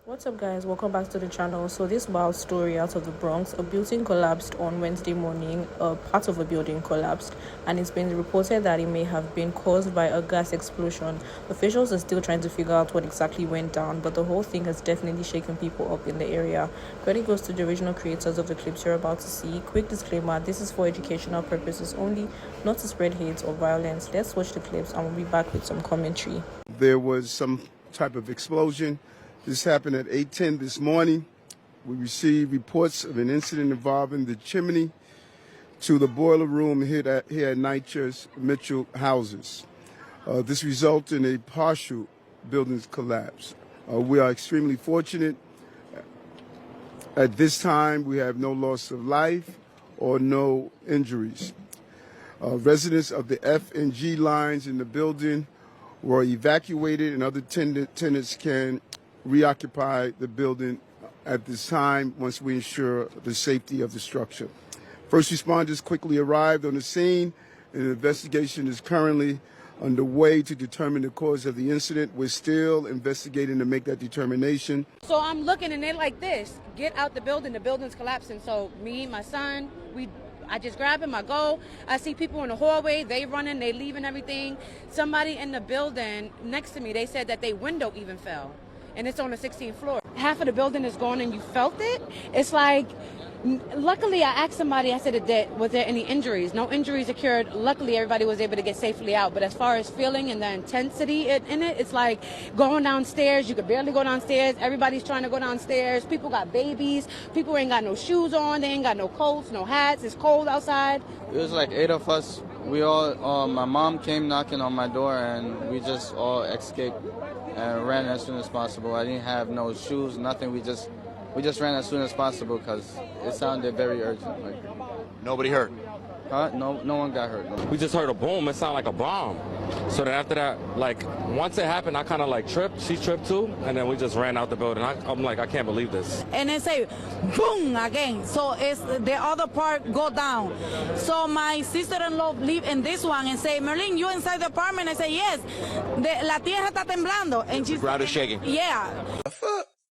What's up, guys? Welcome back to the channel. So this wild story out of the Bronx: a building collapsed on Wednesday morning. Part of a building collapsed, and it's been reported that it may have been caused by a gas explosion. Officials are still trying to figure out what exactly went down, but the whole thing has definitely shaken people up in the area. Credit goes to the original creators of the clips you're about to see. Quick disclaimer: this is for educational purposes only, not to spread hate or violence. Let's watch the clips and we'll be back with some commentary. There was some type of explosion. This happened at 8:10 this morning. We received reports of an incident involving the chimney to the boiler room here at NYCHA's Mitchell houses. This resulted in a partial building collapse. We are extremely fortunate. At this time, we have no loss of life or no injuries. Residents of the F and G lines in the building were evacuated, and other tenants can reoccupy the building at this time once we ensure the safety of the structure. First responders quickly arrived on the scene, and an investigation is currently underway to determine the cause of the incident. We're still investigating to make that determination. So I'm looking and they're like this, get out the building's collapsing. So me, my son, I just grab him, I go. I see people in the hallway, they running, they leaving everything. Somebody in the building next to me, they said that their window even fell. And it's on the 16th floor. Half of the building is gone and you felt it. It's like, luckily I asked somebody, I said, was there any injuries? No injuries occurred. Luckily everybody was able to get safely out. But as far as feeling and the intensity in it, it's like going downstairs. You could barely go downstairs. Everybody's trying to go downstairs. People got babies. People ain't got no shoes on. They ain't got no coats, no hats. It's cold outside. It was like 8 of us. We all, my mom came knocking on my door and we just all escaped and ran as soon as possible. I didn't have no shoes, nothing. We just ran as soon as possible because it sounded very urgent. Like, nobody hurt? Huh? No one got hurt. No. We just heard a boom. It sounded like a bomb. So then after that, like, once it happened, I kind of like tripped. She tripped too. And then we just ran out the building. I'm like, I can't believe this. And then say, boom, again. So it's the other part go down. So my sister-in-law live in this one and say, Merlin, you inside the apartment? I say, yes. La tierra está temblando. And she's The ground is shaking. Yeah.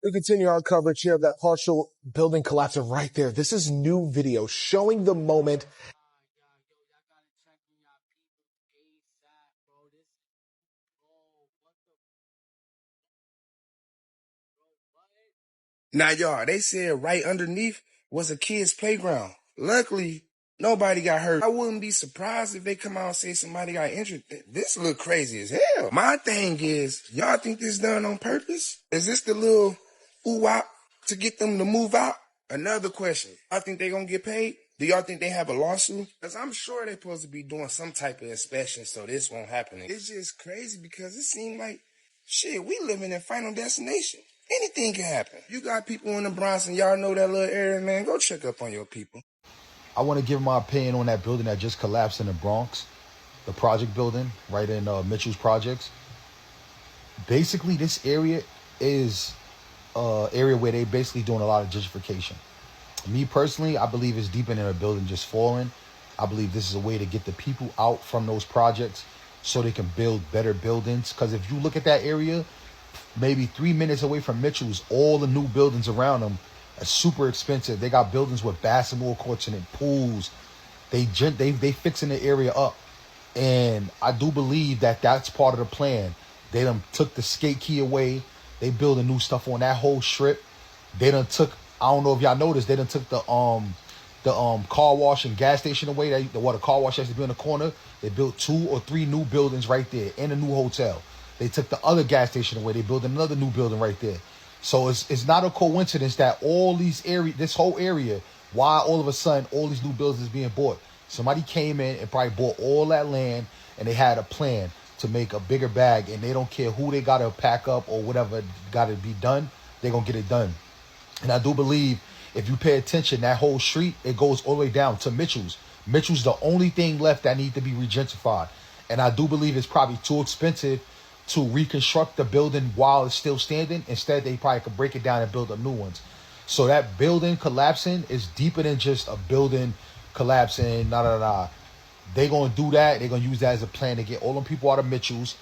We continue our coverage here of that partial building collapse right there. This is new video showing the moment. Now, y'all, they said right underneath was a kid's playground. Luckily, nobody got hurt. I wouldn't be surprised if they come out and say somebody got injured. This look crazy as hell. My thing is, y'all think this done on purpose? Is this the little ooh-wop to get them to move out? Another question. Y'all think they gonna get paid? Do y'all think they have a lawsuit? Because I'm sure they're supposed to be doing some type of inspection so this won't happen. It's just crazy because it seems like, shit, we living in Final Destination. Anything can happen. You got people in the Bronx and y'all know that little area, man. Go check up on your people. I want to give my opinion on that building that just collapsed in the Bronx, the project building right in Mitchell's projects. Basically, this area is an area where they basically doing a lot of gentrification. Me personally, I believe it's deeper than a building just falling. I believe this is a way to get the people out from those projects so they can build better buildings. Because if you look at that area, maybe 3 minutes away from Mitchell's, all the new buildings around them are super expensive. They got buildings with basketball courts in it, pools. They fixing the area up. And I do believe that that's part of the plan. They done took the skate key away. They building new stuff on that whole strip. They done took, I don't know if y'all noticed, they done took the car wash and gas station away. The car wash has to be in the corner. They built 2 or 3 new buildings right there and a new hotel. They took the other gas station away. They built another new building right there. So it's not a coincidence that all these this whole area, why all of a sudden all these new buildings is being bought. Somebody came in and probably bought all that land and they had a plan to make a bigger bag, and they don't care who they got to pack up or whatever got to be done. They're going to get it done. And I do believe if you pay attention, that whole street, it goes all the way down to Mitchell's. Mitchell's the only thing left that need to be regentrified. And I do believe it's probably too expensive to reconstruct the building while it's still standing. Instead, they probably could break it down and build up new ones. So that building collapsing is deeper than just a building collapsing, They're going to do that. They're going to use that as a plan to get all them people out of Mitchell's,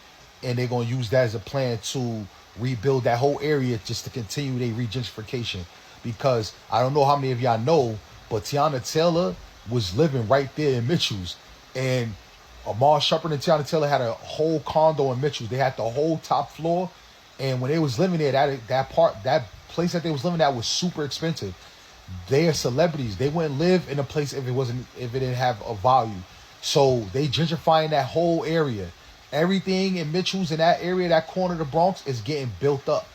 and they're going to use that as a plan to rebuild that whole area just to continue their regentrification. Because I don't know how many of y'all know, but Tiana Taylor was living right there in Mitchell's. And Amar Shepard and Tiana Taylor had a whole condo in Mitchell's. They had the whole top floor. And when they was living there, that place that they was living at was super expensive. They are celebrities. They wouldn't live in a place if it didn't have a value. So they gentrifying that whole area. Everything in Mitchell's in that area, that corner of the Bronx, is getting built up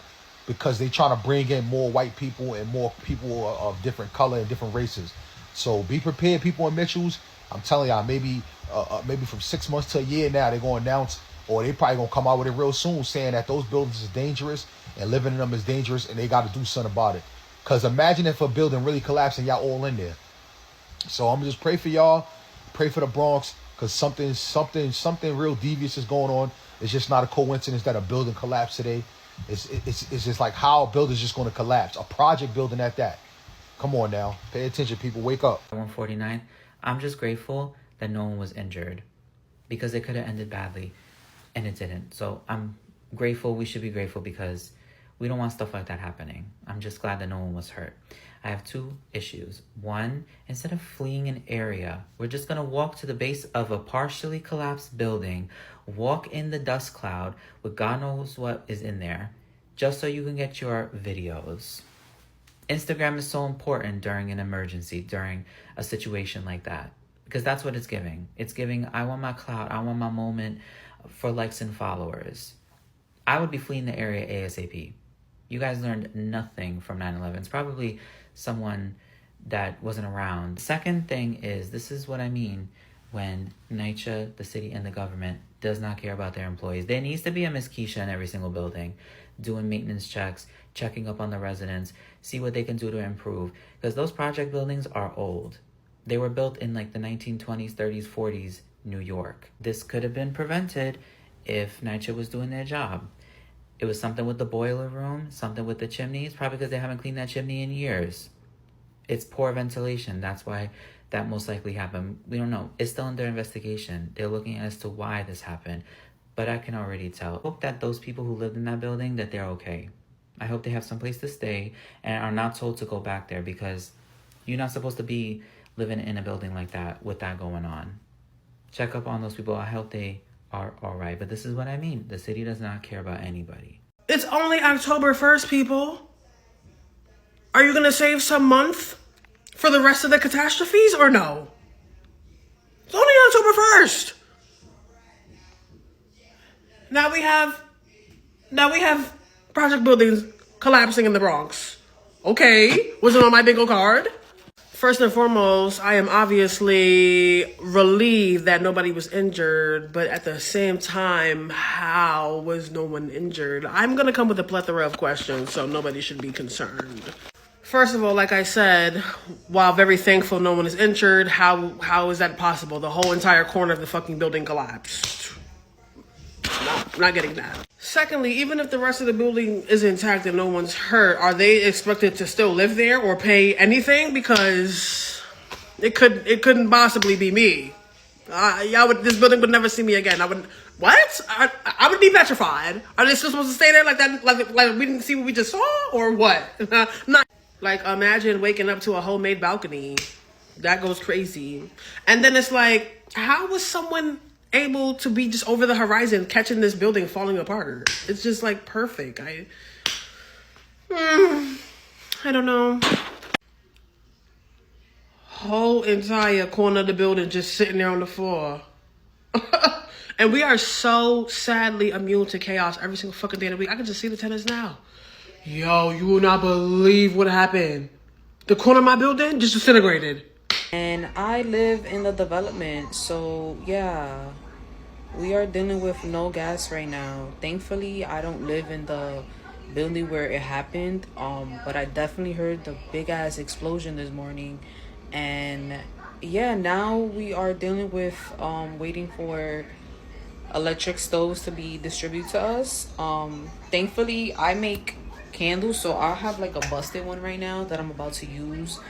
because they trying to bring in more white people and more people of different color and different races. So be prepared, people in Mitchell's. I'm telling y'all, maybe from 6 months to a year now, they're going to announce, or they probably going to come out with it real soon, saying that those buildings is dangerous and living in them is dangerous and they got to do something about it. Because imagine if a building really collapsed and y'all all in there. So I'm just pray for y'all, pray for the Bronx, because something real devious is going on. It's just not a coincidence that a building collapsed today. It's just like how a building's just going to collapse. A project building at that. Come on now. Pay attention, people. Wake up. 149. I'm just grateful that no one was injured because it could have ended badly and it didn't. So I'm grateful. We should be grateful because we don't want stuff like that happening. I'm just glad that no one was hurt. I have two issues. One, instead of fleeing an area, we're just going to walk to the base of a partially collapsed building, walk in the dust cloud with God knows what is in there, just so you can get your videos. Instagram is so important during an emergency, during a situation like that, because that's what it's giving. It's giving, I want my clout, I want my moment for likes and followers. I would be fleeing the area ASAP. You guys learned nothing from 9/11. It's probably someone that wasn't around. Second thing is, this is what I mean when NYCHA, the city, and the government does not care about their employees. There needs to be a Miss Keisha in every single building, doing maintenance checks, checking up on the residents, see what they can do to improve. Because those project buildings are old. They were built in like the 1920s, 30s, 40s, New York. This could have been prevented if NYCHA was doing their job. It was something with the boiler room, something with the chimneys, probably because they haven't cleaned that chimney in years. It's poor ventilation. That's why that most likely happened. We don't know. It's still under investigation. They're looking as to why this happened. But I can already tell. I hope that those people who lived in that building, that they're okay. I hope they have some place to stay and are not told to go back there, because you're not supposed to be living in a building like that with that going on. Check up on those people. I hope they are all right. But this is what I mean. The city does not care about anybody. It's only October 1st, people. Are you going to save some month for the rest of the catastrophes or no? It's only October 1st. Now we have project buildings collapsing in the Bronx. Okay, was it on my bingo card? First and foremost, I am obviously relieved that nobody was injured, but at the same time, how was no one injured? I'm going to come with a plethora of questions, so nobody should be concerned. First of all, like I said, while very thankful no one is injured, how is that possible? The whole entire corner of the fucking building collapsed. Not getting that. Secondly, even if the rest of the building is intact and no one's hurt, are they expected to still live there or pay anything? Because it couldn't possibly be me. This building would never see me again. I would be petrified. Are they still supposed to stay there like that? Like we didn't see what we just saw, or what? Not like, imagine waking up to a homemade balcony. That goes crazy. And then it's like, how was someone able to be just over the horizon catching this building falling apart? It's just like perfect. I don't know. Whole entire corner of the building just sitting there on the floor. And we are so sadly immune to chaos every single fucking day of the week. I can just see the tenants now. Yo, you will not believe what happened. The corner of my building just disintegrated. And I live in the development, so yeah, we are dealing with no gas right now. Thankfully, I don't live in the building where it happened, but I definitely heard the big ass explosion this morning. And yeah, now we are dealing with waiting for electric stoves to be distributed to us. Thankfully, I make candles, so I have like a busted one right now that I'm about to use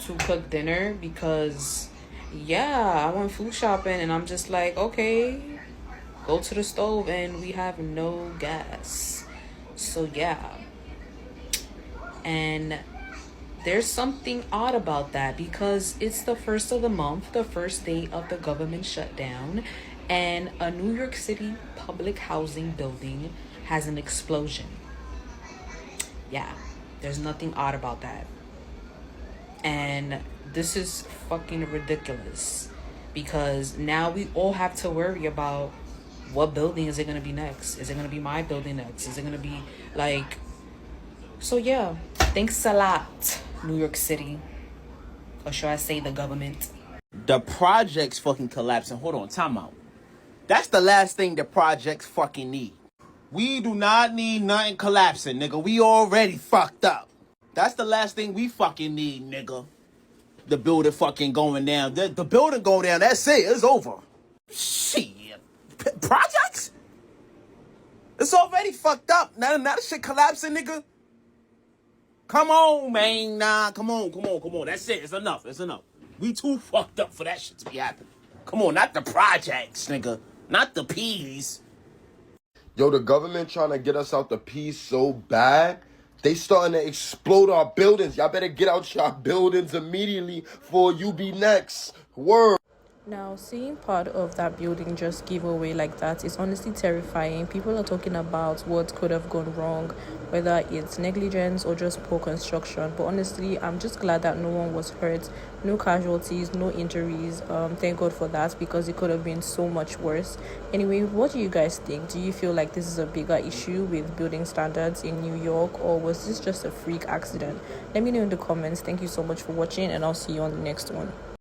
to cook dinner, because yeah, I went food shopping and I'm just like, okay, go to the stove and we have no gas. So yeah, and there's something odd about that because it's the first of the month, the first day of the government shutdown, and a New York City public housing building has an explosion. Yeah, there's nothing odd about that. And this is fucking ridiculous because now we all have to worry about what building is it going to be next. Is it going to be my building next? Is it going to be like... So yeah, thanks a lot, New York City, or should I say the government. The projects fucking collapsing. Hold on, time out. That's the last thing the projects fucking need. We do not need nothing collapsing, nigga. We already fucked up. That's the last thing we fucking need, nigga. The building fucking going down. The building going down, that's it. It's over. Shit. Projects? It's already fucked up. Now the shit collapsing, nigga. Come on, man. Nah, come on. That's it. It's enough. We too fucked up for that shit to be happening. Come on, not the projects, nigga. Not the P's. Yo, the government trying to get us out the P's so bad. They starting to explode our buildings. Y'all better get out your buildings immediately before you be next. Word. Now, seeing part of that building just give away like that is honestly terrifying. People are talking about what could have gone wrong, whether it's negligence or just poor construction. But honestly, I'm just glad that no one was hurt, no casualties, no injuries. Thank God for that, because it could have been so much worse. Anyway, what do you guys think? Do you feel like this is a bigger issue with building standards in New York, or was this just a freak accident? Let me know in the comments. Thank you so much for watching, and I'll see you on the next one.